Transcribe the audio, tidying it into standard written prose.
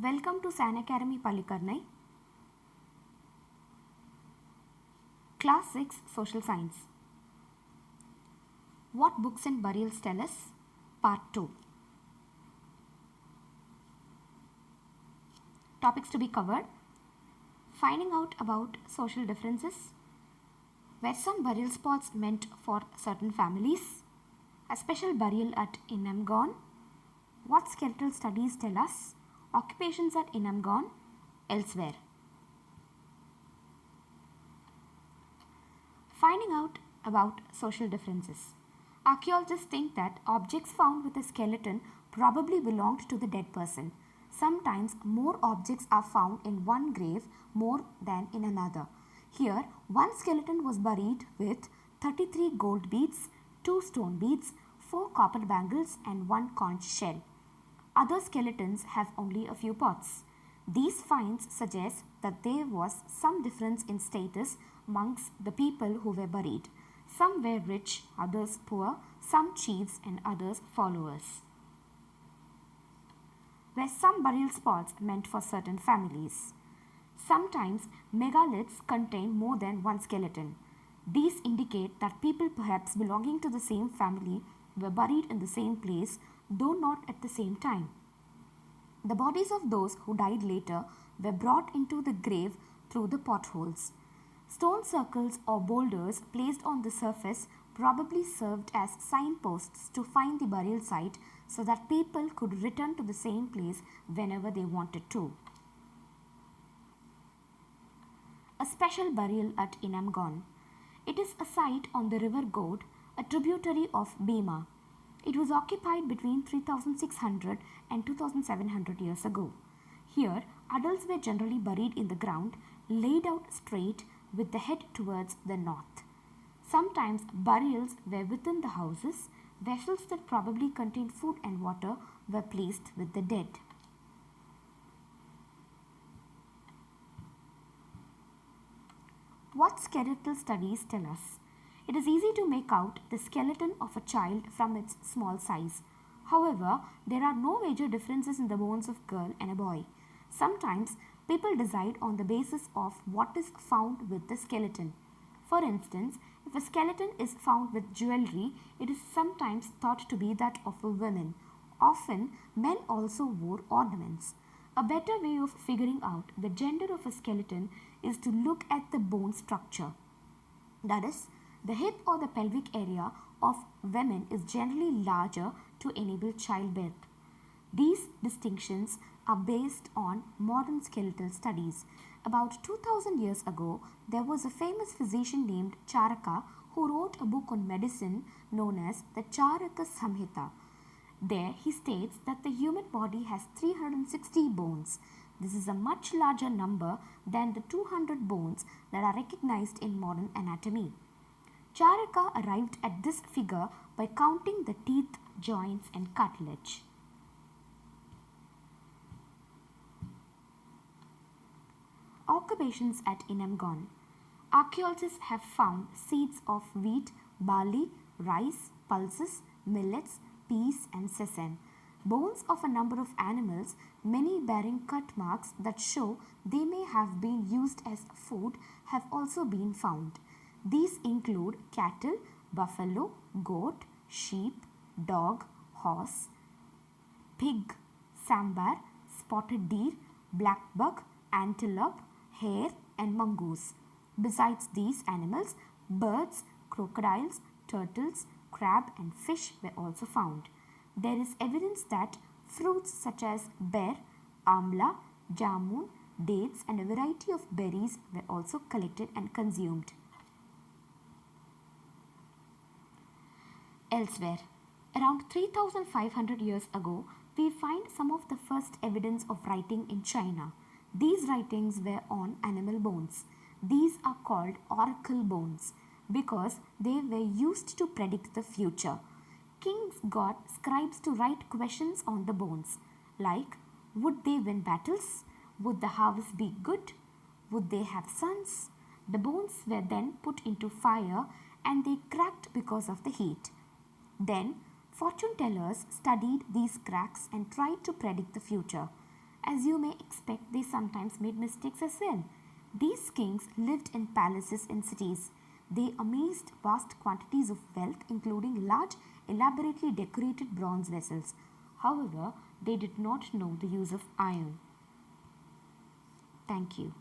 Welcome to San Academy Pallikaranai. Class 6 Social Science. What books and burials tell us? Part 2. Topics to be covered. Finding out about social differences. Were some burial spots meant for certain families? A special burial at Inamgon. What skeletal studies tell us? Occupations at Inamgon. Elsewhere. Finding out about social differences. Archaeologists think that objects found with a skeleton probably belonged to the dead person. Sometimes more objects are found in one grave more than in another. Here, one skeleton was buried with 33 gold beads, 2 stone beads, 4 copper bangles and 1 conch shell. Other skeletons have only a few pots. These finds suggest that there was some difference in status amongst the people who were buried. Some were rich, others poor, some chiefs and others followers. Were some burial spots meant for certain families? Sometimes megaliths contain more than one skeleton. These indicate that people perhaps belonging to the same family were buried in the same place, though not at the same time. The bodies of those who died later were brought into the grave through the potholes. Stone circles or boulders placed on the surface probably served as signposts to find the burial site so that people could return to the same place whenever they wanted to. A special burial at Inamgon. It is a site on the river God, a tributary of Bhima. It was occupied between 3600 and 2700 years ago. Here, adults were generally buried in the ground, laid out straight with the head towards the north. Sometimes burials were within the houses. Vessels that probably contained food and water were placed with the dead. What skeletal studies tell us? It is easy to make out the skeleton of a child from its small size. However, there are no major differences in the bones of a girl and a boy. Sometimes people decide on the basis of what is found with the skeleton. For instance, if a skeleton is found with jewelry, it is sometimes thought to be that of a woman. Often, men also wore ornaments. A better way of figuring out the gender of a skeleton is to look at the bone structure. That is, the hip or the pelvic area of women is generally larger to enable childbirth. These distinctions are based on modern skeletal studies. About 2000 years ago, there was a famous physician named Charaka who wrote a book on medicine known as the Charaka Samhita. There he states that the human body has 360 bones. This is a much larger number than the 200 bones that are recognized in modern anatomy. Charaka arrived at this figure by counting the teeth, joints and cartilage. Occupations at Inamgon. Archaeologists have found seeds of wheat, barley, rice, pulses, millets, peas and sesame. Bones of a number of animals, many bearing cut marks that show they may have been used as food, have also been found. These include cattle, buffalo, goat, sheep, dog, horse, pig, sambar, spotted deer, blackbuck, antelope, hare and mongoose. Besides these animals, birds, crocodiles, turtles, crab and fish were also found. There is evidence that fruits such as ber, amla, jamun, dates and a variety of berries were also collected and consumed. Elsewhere, around 3500 years ago, we find some of the first evidence of writing in China. These writings were on animal bones. These are called oracle bones because they were used to predict the future. Kings got scribes to write questions on the bones, like would they win battles? Would the harvest be good? Would they have sons? The bones were then put into fire and they cracked because of the heat. Then, fortune tellers studied these cracks and tried to predict the future. As you may expect, they sometimes made mistakes as well. These kings lived in palaces and cities. They amassed vast quantities of wealth, including large, elaborately decorated bronze vessels. However, they did not know the use of iron. Thank you.